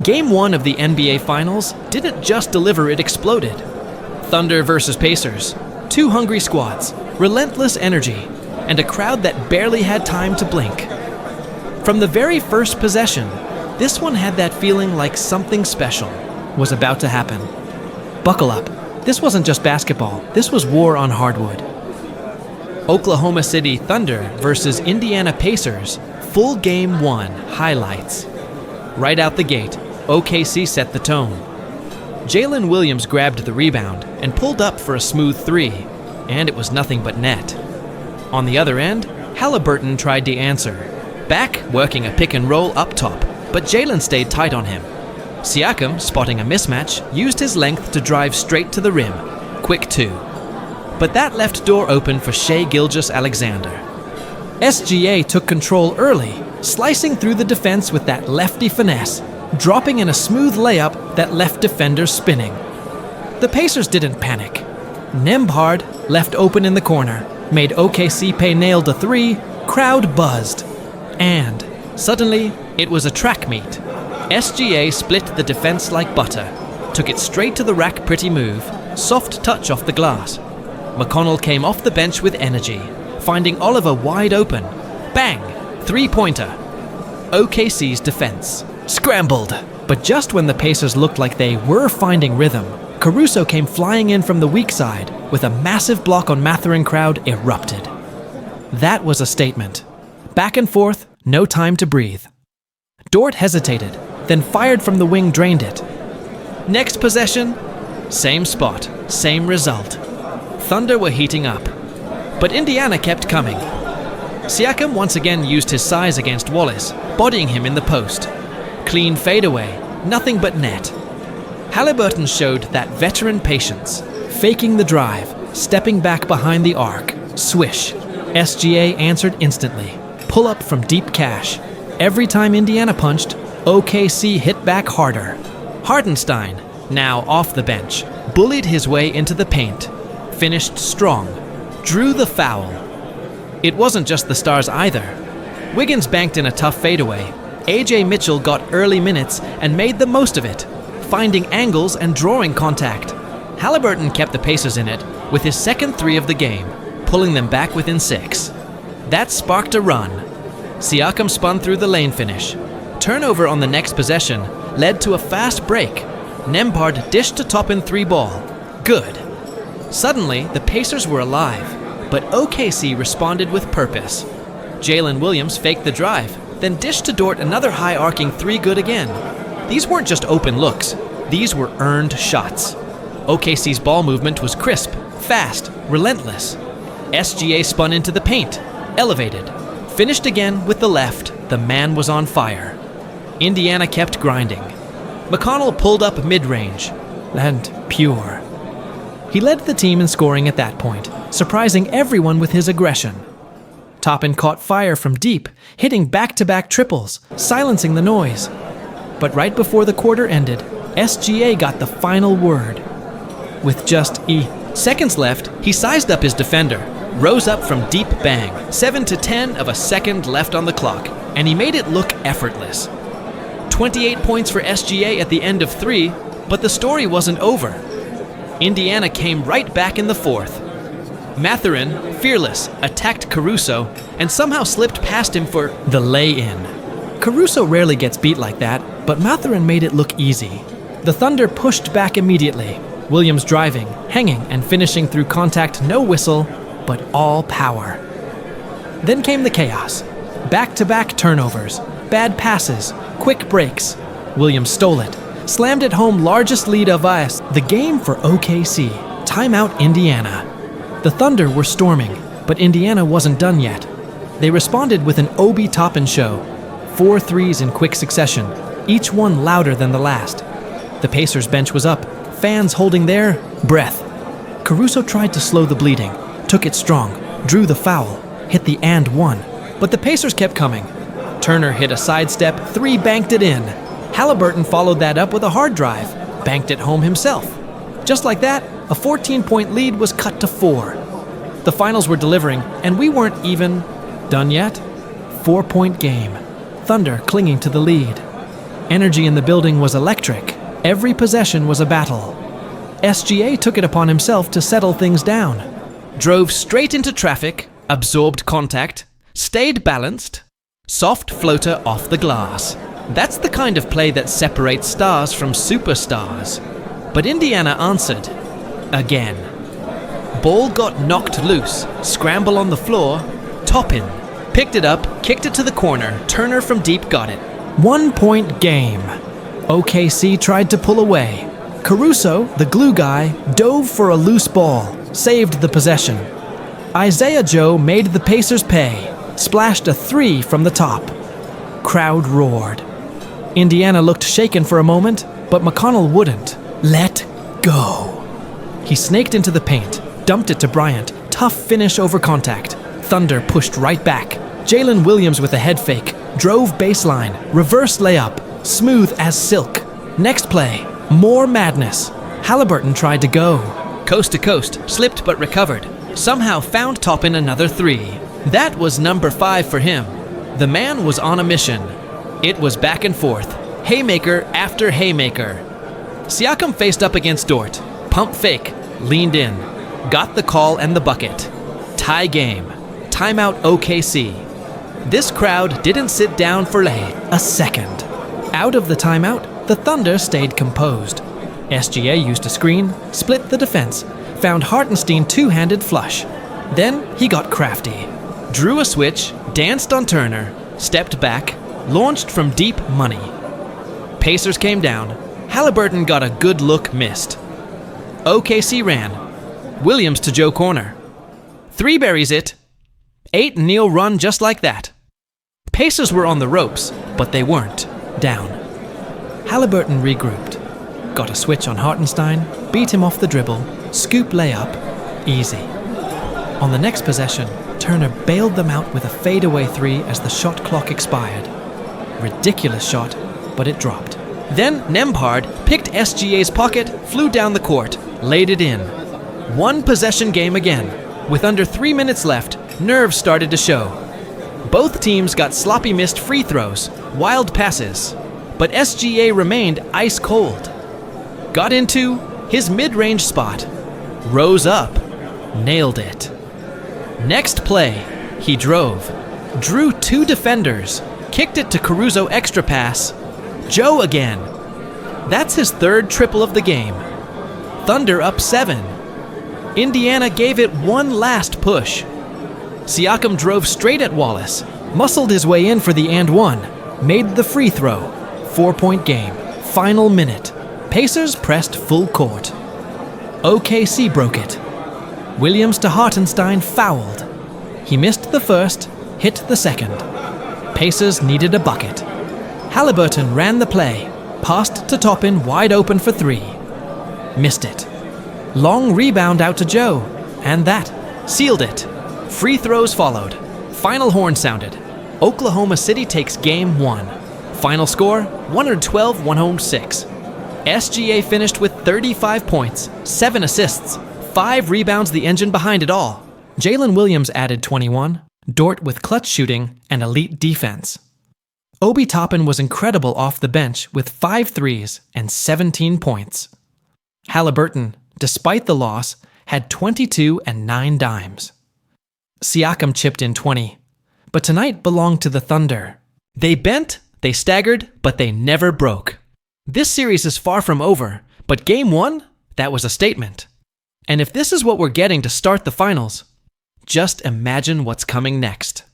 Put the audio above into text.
Game 1 of the NBA Finals didn't just deliver, it exploded. Thunder versus Pacers, two hungry squads, relentless energy, and a crowd that barely had time to blink. From the very first possession, this one had that feeling like something special was about to happen. Buckle up. This wasn't just basketball, this was war on hardwood. Oklahoma City Thunder versus Indiana Pacers, full Game 1 highlights. Right out the gate, OKC set the tone. Jalen Williams grabbed the rebound and pulled up for a smooth three, and it was nothing but net. On the other end, Halliburton tried to answer, back working a pick and roll up top, but Jalen stayed tight on him. Siakam, spotting a mismatch, used his length to drive straight to the rim. Quick two. But that left door open for Shai Gilgeous-Alexander. SGA took control early, slicing through the defense with that lefty finesse, dropping in a smooth layup that left defenders spinning. The Pacers didn't panic. Nembhard, left open in the corner, made OKC pay nailed a three, crowd buzzed. And suddenly, it was a track meet. SGA split the defense like butter, took it straight to the rack, pretty move, soft touch off the glass. McConnell came off the bench with energy, finding Oliver wide open. Bang! Three-pointer. OKC's defense scrambled. But just when the Pacers looked like they were finding rhythm, Caruso came flying in from the weak side with a massive block on Mathurin. Crowd erupted. That was a statement. Back and forth, no time to breathe. Dort hesitated, then fired from the wing, drained it. Next possession, same spot, same result. Thunder were heating up, but Indiana kept coming. Siakam once again used his size against Wallace, bodying him in the post. Clean fadeaway, nothing but net. Halliburton showed that veteran patience, faking the drive, stepping back behind the arc. Swish. SGA answered instantly. Pull up from deep cash. Every time Indiana punched, OKC hit back harder. Hartenstein, now off the bench, bullied his way into the paint. Finished strong. Drew the foul. It wasn't just the stars either. Wiggins banked in a tough fadeaway. AJ Mitchell got early minutes and made the most of it, finding angles and drawing contact. Halliburton kept the Pacers in it with his second three of the game, pulling them back within 6. That sparked a run. Siakam spun through the lane finish. Turnover on the next possession led to a fast break. Nembhard dished to Toppin three ball. Good. Suddenly, the Pacers were alive, but OKC responded with purpose. Jalen Williams faked the drive, then dished to Dort another high-arcing three, good again. These weren't just open looks, these were earned shots. OKC's ball movement was crisp, fast, relentless. SGA spun into the paint, elevated, finished again with the left. The man was on fire. Indiana kept grinding. McConnell pulled up mid-range, and pure. He led the team in scoring at that point, surprising everyone with his aggression. Toppin caught fire from deep, hitting back-to-back triples, silencing the noise. But right before the quarter ended, SGA got the final word. With just seconds left, he sized up his defender, rose up from deep bang, 7 to 10 of a second left on the clock, and he made it look effortless. 28 points for SGA at the end of 3, but the story wasn't over. Indiana came right back in the fourth. Mathurin, fearless, attacked Caruso and somehow slipped past him for the lay-in. Caruso rarely gets beat like that, but Mathurin made it look easy. The Thunder pushed back immediately, Williams driving, hanging, and finishing through contact, no whistle, but all power. Then came the chaos. Back-to-back turnovers, bad passes, quick breaks. Williams stole it, slammed it home, largest lead of us. The game for OKC. Timeout Indiana. The Thunder were storming, but Indiana wasn't done yet. They responded with an Obie Toppin show. 4 threes in quick succession, each one louder than the last. The Pacers bench was up, fans holding their breath. Caruso tried to slow the bleeding, took it strong, drew the foul, hit the and one. But the Pacers kept coming. Turner hit a sidestep, 3 banked it in. Halliburton followed that up with a hard drive, banked it home himself. Just like that, a 14-point lead was cut to 4. The finals were delivering, and we weren't even done yet. 4-point game. Thunder clinging to the lead. Energy in the building was electric. Every possession was a battle. SGA took it upon himself to settle things down. Drove straight into traffic, absorbed contact, stayed balanced, soft floater off the glass. That's the kind of play that separates stars from superstars. But Indiana answered. Again. Ball got knocked loose, scramble on the floor, Toppin. Picked it up, kicked it to the corner, Turner from deep got it. 1 point game. OKC tried to pull away. Caruso, the glue guy, dove for a loose ball, saved the possession. Isaiah Joe made the Pacers pay, splashed a 3 from the top. Crowd roared. Indiana looked shaken for a moment, but McConnell wouldn't. Let go. He snaked into the paint, dumped it to Bryant, tough finish over contact. Thunder pushed right back. Jalen Williams with a head fake, drove baseline, reverse layup, smooth as silk. Next play, more madness. Halliburton tried to go. Coast to coast, slipped but recovered. Somehow found Toppin another 3. That was number 5 for him. The man was on a mission. It was back and forth, haymaker after haymaker. Siakam faced up against Dort. Pump fake, leaned in. Got the call and the bucket. Tie game. Timeout OKC. This crowd didn't sit down for a second. Out of the timeout, the Thunder stayed composed. SGA used a screen, split the defense, found Hartenstein two-handed flush. Then he got crafty. Drew a switch, danced on Turner, stepped back, launched from deep money. Pacers came down. Halliburton got a good look missed. OKC ran. Williams to Joe corner. 3 buries it. 8 kneel run just like that. Pacers were on the ropes, but they weren't down. Halliburton regrouped. Got a switch on Hartenstein, beat him off the dribble, scoop layup, easy. On the next possession, Turner bailed them out with a fadeaway 3 as the shot clock expired. Ridiculous shot, but it dropped. Then Nembhard picked SGA's pocket, flew down the court, laid it in. 1 possession game again. With under 3 minutes left, nerves started to show. Both teams got sloppy missed free throws, wild passes, but SGA remained ice cold. Got into his mid-range spot, rose up, nailed it. Next play, he drove, drew 2 defenders, kicked it to Caruso extra pass, Joe again. That's his 3rd triple of the game. Thunder up 7. Indiana gave it one last push. Siakam drove straight at Wallace, muscled his way in for the and one, made the free throw. 4-point game, final minute. Pacers pressed full court. OKC broke it. Williams to Hartenstein fouled. He missed the first, hit the second. Pacers needed a bucket. Halliburton ran the play, passed to Toppin wide open for 3. Missed it. Long rebound out to Joe, and that sealed it. Free throws followed. Final horn sounded. Oklahoma City takes game 1. Final score, 112-106. SGA finished with 35 points, 7 assists, 5 rebounds, the engine behind it all. Jalen Williams added 21, Dort with clutch shooting and elite defense. Obie Toppin was incredible off the bench with 5 threes and 17 points. Halliburton, despite the loss, had 22 and 9 dimes. Siakam chipped in 20, but tonight belonged to the Thunder. They bent, they staggered, but they never broke. This series is far from over, but Game 1, that was a statement. And if this is what we're getting to start the finals, just imagine what's coming next.